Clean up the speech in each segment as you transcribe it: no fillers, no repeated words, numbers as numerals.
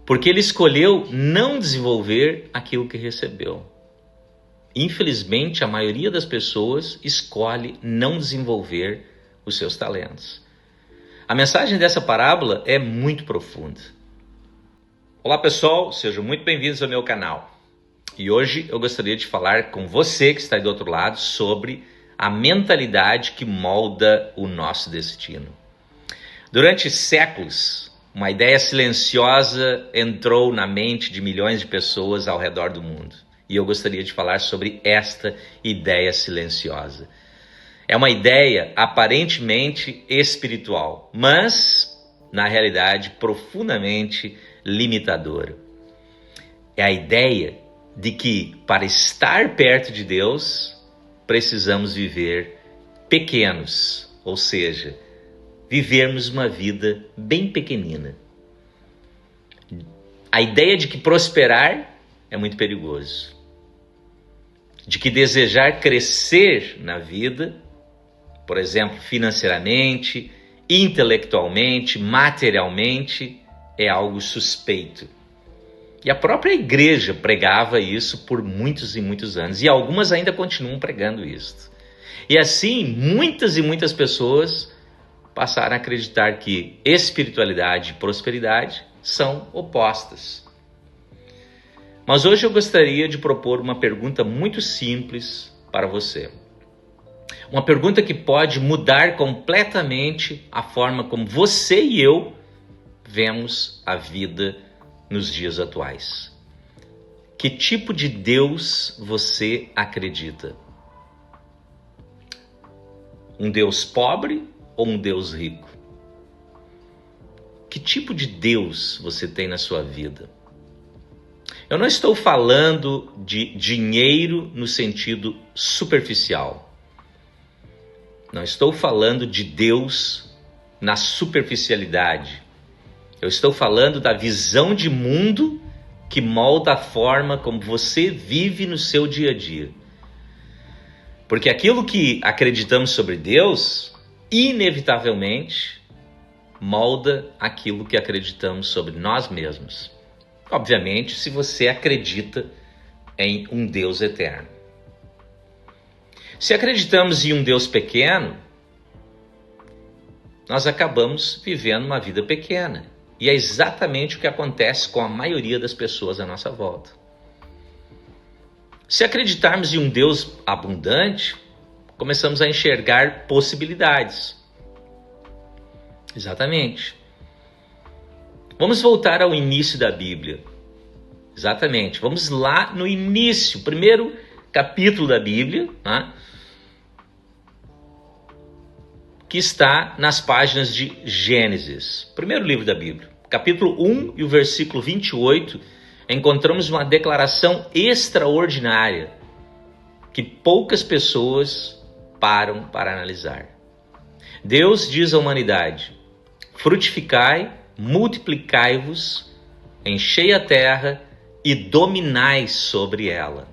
porque ele escolheu não desenvolver aquilo que recebeu. Infelizmente, a maioria das pessoas escolhe não desenvolver os seus talentos. A mensagem dessa parábola é muito profunda. Olá pessoal, sejam muito bem-vindos ao meu canal. E hoje eu gostaria de falar com você que está aí do outro lado sobre a mentalidade que molda o nosso destino. Durante séculos, uma ideia silenciosa entrou na mente de milhões de pessoas ao redor do mundo. E eu gostaria de falar sobre esta ideia silenciosa. É uma ideia aparentemente espiritual, mas, na realidade, profundamente limitadora. É a ideia de que, para estar perto de Deus, precisamos viver pequenos, ou seja, vivermos uma vida bem pequenina. A ideia de que prosperar é muito perigoso. De que desejar crescer na vida, por exemplo, financeiramente, intelectualmente, materialmente, é algo suspeito. E a própria igreja pregava isso por muitos e muitos anos. E algumas ainda continuam pregando isso. E assim, muitas e muitas pessoas passaram a acreditar que espiritualidade e prosperidade são opostas. Mas hoje eu gostaria de propor uma pergunta muito simples para você. Uma pergunta que pode mudar completamente a forma como você e eu vemos a vida nos dias atuais. Que tipo de Deus você acredita? Um Deus pobre ou um Deus rico? Que tipo de Deus você tem na sua vida? Eu não estou falando de dinheiro no sentido superficial. Não estou falando de Deus na superficialidade. Eu estou falando da visão de mundo que molda a forma como você vive no seu dia a dia. Porque aquilo que acreditamos sobre Deus, inevitavelmente, molda aquilo que acreditamos sobre nós mesmos. Obviamente, se você acredita em um Deus eterno. Se acreditamos em um Deus pequeno, nós acabamos vivendo uma vida pequena. E é exatamente o que acontece com a maioria das pessoas à nossa volta. Se acreditarmos em um Deus abundante, começamos a enxergar possibilidades. Exatamente. Vamos voltar ao início da Bíblia. Exatamente. Vamos lá no início, primeiro capítulo da Bíblia, né? Que está nas páginas de Gênesis, primeiro livro da Bíblia. Capítulo 1 e o versículo 28, encontramos uma declaração extraordinária que poucas pessoas param para analisar. Deus diz à humanidade: frutificai, multiplicai-vos, enchei a terra e dominai sobre ela.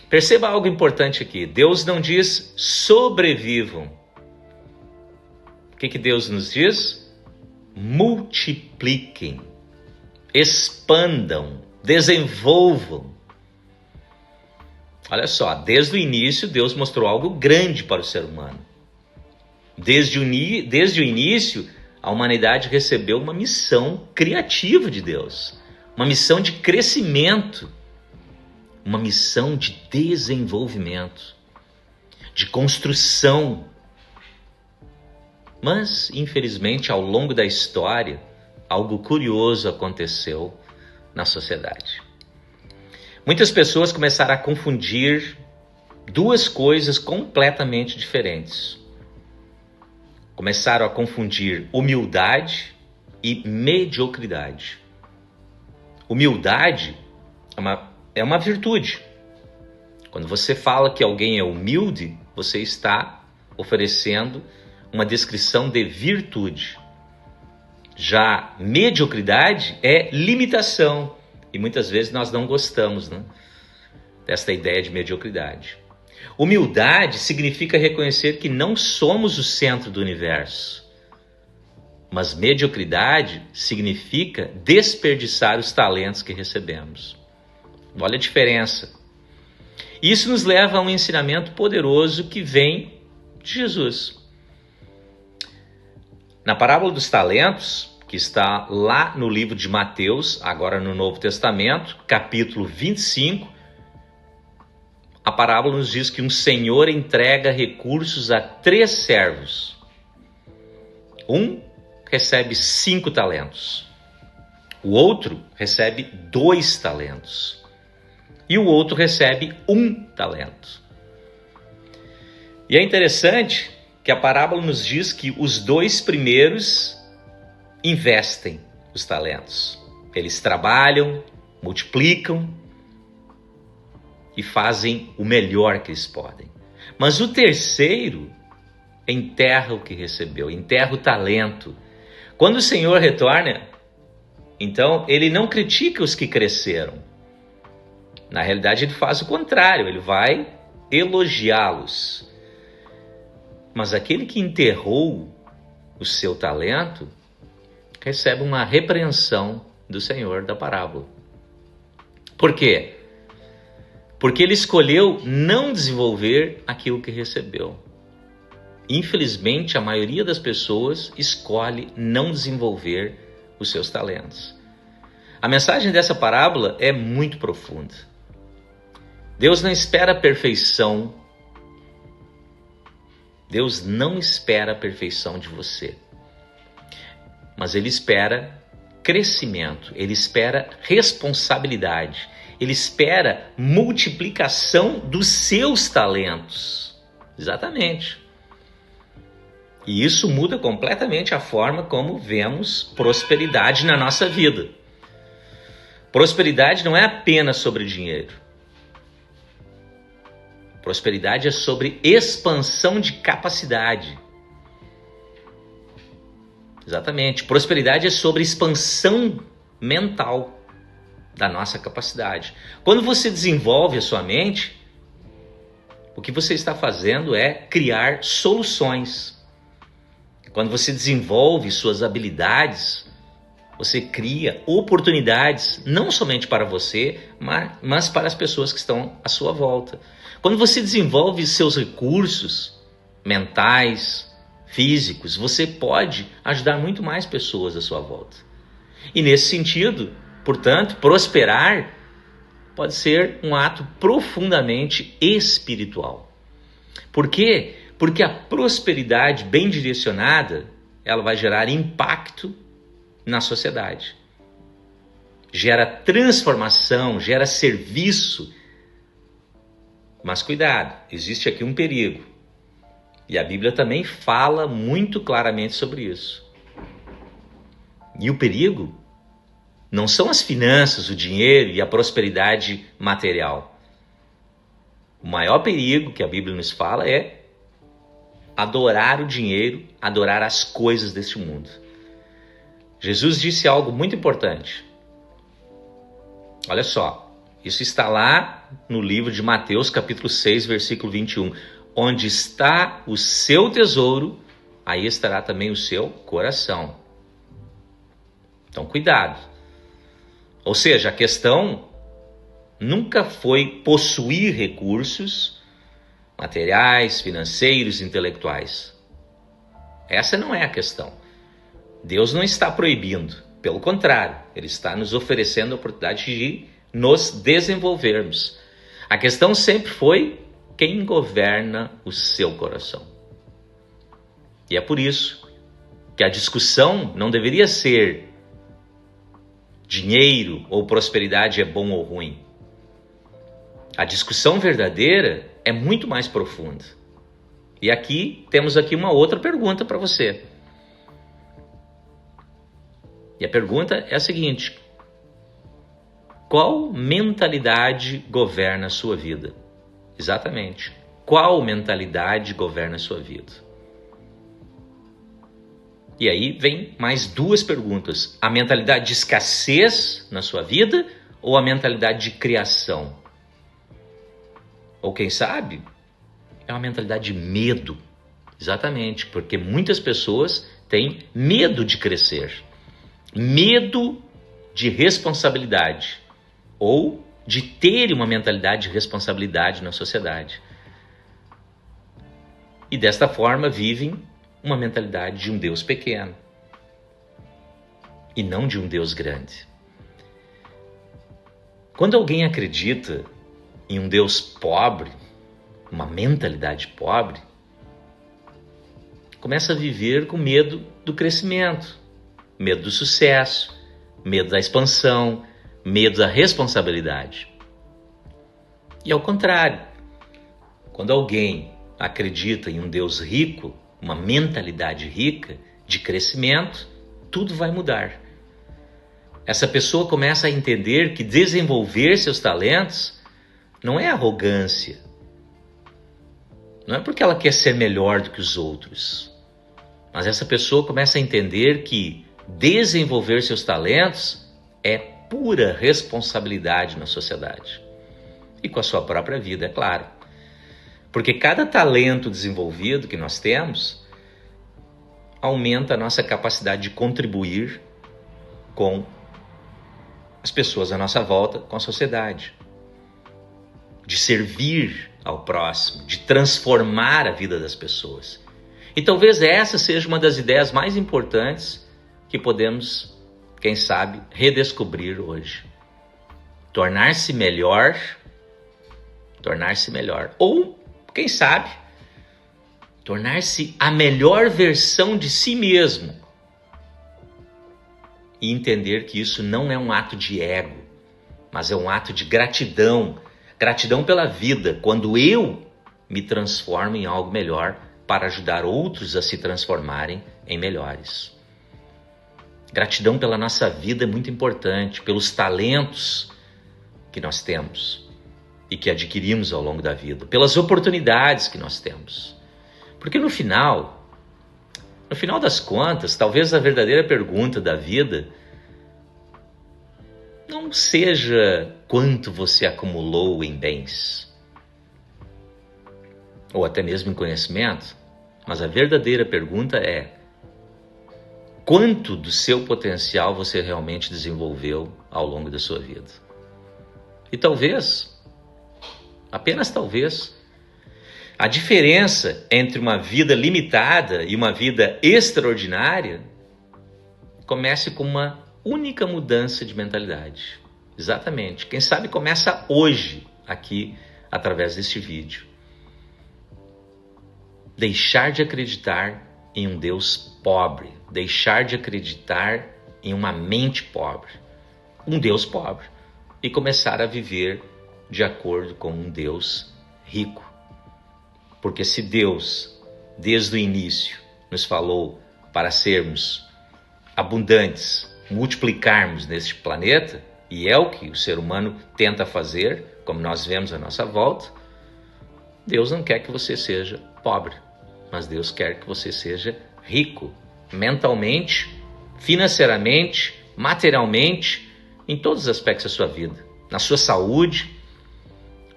Perceba algo importante aqui. Deus não diz sobrevivam. O que Deus nos diz? Multipliquem, expandam, desenvolvam. Olha só, desde o início Deus mostrou algo grande para o ser humano. Desde o início, a humanidade recebeu uma missão criativa de Deus, uma missão de crescimento, uma missão de desenvolvimento, de construção. Mas, infelizmente, ao longo da história, algo curioso aconteceu na sociedade. Muitas pessoas começaram a confundir duas coisas completamente diferentes. Começaram a confundir humildade e mediocridade. Humildade é uma virtude. Quando você fala que alguém é humilde, você está oferecendo uma descrição de virtude. Já mediocridade é limitação. E muitas vezes nós não gostamos, né, desta ideia de mediocridade. Humildade significa reconhecer que não somos o centro do universo. Mas mediocridade significa desperdiçar os talentos que recebemos. Olha a diferença. Isso nos leva a um ensinamento poderoso que vem de Jesus. Na parábola dos talentos, que está lá no livro de Mateus, agora no Novo Testamento, capítulo 25, a parábola nos diz que um senhor entrega recursos a 3 servos. Um recebe 5 talentos. O outro recebe 2 talentos. E o outro recebe 1 talento. E é interessante que a parábola nos diz que os 2 primeiros investem os talentos. Eles trabalham, multiplicam e fazem o melhor que eles podem. Mas o terceiro enterra o que recebeu, enterra o talento. Quando o Senhor retorna, então ele não critica os que cresceram. Na realidade, ele faz o contrário, ele vai elogiá-los. Mas aquele que enterrou o seu talento recebe uma repreensão do Senhor da parábola. Por quê? Porque ele escolheu não desenvolver aquilo que recebeu. Infelizmente, a maioria das pessoas escolhe não desenvolver os seus talentos. A mensagem dessa parábola é muito profunda. Deus não espera a perfeição. Deus não espera a perfeição de você. Mas Ele espera crescimento, Ele espera responsabilidade, Ele espera multiplicação dos seus talentos. Exatamente. E isso muda completamente a forma como vemos prosperidade na nossa vida. Prosperidade não é apenas sobre dinheiro. Prosperidade é sobre expansão de capacidade. Exatamente. Prosperidade é sobre expansão mental da nossa capacidade. Quando você desenvolve a sua mente, o que você está fazendo é criar soluções. Quando você desenvolve suas habilidades, você cria oportunidades, não somente para você, mas para as pessoas que estão à sua volta. Quando você desenvolve seus recursos mentais, físicos, você pode ajudar muito mais pessoas à sua volta. E nesse sentido, portanto, prosperar pode ser um ato profundamente espiritual. Por quê? Porque a prosperidade bem direcionada, ela vai gerar impacto na sociedade. Gera transformação, gera serviço. Mas cuidado, existe aqui um perigo. E a Bíblia também fala muito claramente sobre isso. E o perigo não são as finanças, o dinheiro e a prosperidade material. O maior perigo que a Bíblia nos fala é adorar o dinheiro, adorar as coisas deste mundo. Jesus disse algo muito importante. Olha só, isso está lá no livro de Mateus, capítulo 6, versículo 21. Onde está o seu tesouro, aí estará também o seu coração. Então, cuidado. Ou seja, a questão nunca foi possuir recursos materiais, financeiros, intelectuais. Essa não é a questão. Deus não está proibindo. Pelo contrário, Ele está nos oferecendo a oportunidade de nos desenvolvermos. A questão sempre foi quem governa o seu coração. E é por isso que a discussão não deveria ser dinheiro ou prosperidade é bom ou ruim. A discussão verdadeira é muito mais profunda. E aqui temos uma outra pergunta para você. E a pergunta é a seguinte: qual mentalidade governa a sua vida? Exatamente. Qual mentalidade governa a sua vida? E aí vem mais 2 perguntas. A mentalidade de escassez na sua vida ou a mentalidade de criação? Ou quem sabe, é uma mentalidade de medo. Exatamente, porque muitas pessoas tem medo de crescer, medo de responsabilidade ou de ter uma mentalidade de responsabilidade na sociedade. E desta forma vivem uma mentalidade de um Deus pequeno e não de um Deus grande. Quando alguém acredita em um Deus pobre, uma mentalidade pobre, começa a viver com medo do crescimento, medo do sucesso, medo da expansão, medo da responsabilidade. E ao contrário, quando alguém acredita em um Deus rico, uma mentalidade rica de crescimento, tudo vai mudar. Essa pessoa começa a entender que desenvolver seus talentos não é arrogância, não é porque ela quer ser melhor do que os outros, mas essa pessoa começa a entender que desenvolver seus talentos é pura responsabilidade na sociedade e com a sua própria vida, é claro. Porque cada talento desenvolvido que nós temos aumenta a nossa capacidade de contribuir com as pessoas à nossa volta, com a sociedade, de servir ao próximo, de transformar a vida das pessoas. E talvez essa seja uma das ideias mais importantes que podemos, quem sabe, redescobrir hoje. Tornar-se melhor, ou, quem sabe, tornar-se a melhor versão de si mesmo. E entender que isso não é um ato de ego, mas é um ato de gratidão. Gratidão pela vida, quando eu me transformo em algo melhor para ajudar outros a se transformarem em melhores. Gratidão pela nossa vida é muito importante, pelos talentos que nós temos e que adquirimos ao longo da vida, pelas oportunidades que nós temos. Porque no final das contas, talvez a verdadeira pergunta da vida não seja quanto você acumulou em bens, ou até mesmo em conhecimento, mas a verdadeira pergunta é: quanto do seu potencial você realmente desenvolveu ao longo da sua vida? E talvez, apenas talvez, a diferença entre uma vida limitada e uma vida extraordinária comece com uma única mudança de mentalidade. Exatamente. Quem sabe começa hoje, aqui, através deste vídeo. Deixar de acreditar em um Deus pobre. Deixar de acreditar em uma mente pobre. Um Deus pobre. E começar a viver de acordo com um Deus rico. Porque se Deus, desde o início, nos falou para sermos abundantes, multiplicarmos neste planeta, e é o que o ser humano tenta fazer, como nós vemos à nossa volta, Deus não quer que você seja pobre, mas Deus quer que você seja rico, mentalmente, financeiramente, materialmente, em todos os aspectos da sua vida, na sua saúde,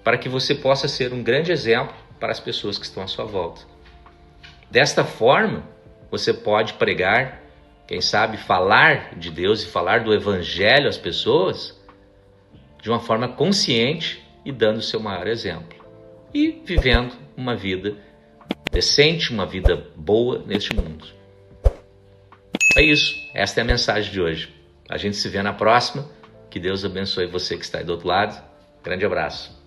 para que você possa ser um grande exemplo para as pessoas que estão à sua volta. Desta forma, você pode pregar, quem sabe falar de Deus e falar do Evangelho às pessoas de uma forma consciente e dando o seu maior exemplo. E vivendo uma vida decente, uma vida boa neste mundo. É isso. Esta é a mensagem de hoje. A gente se vê na próxima. Que Deus abençoe você que está aí do outro lado. Grande abraço.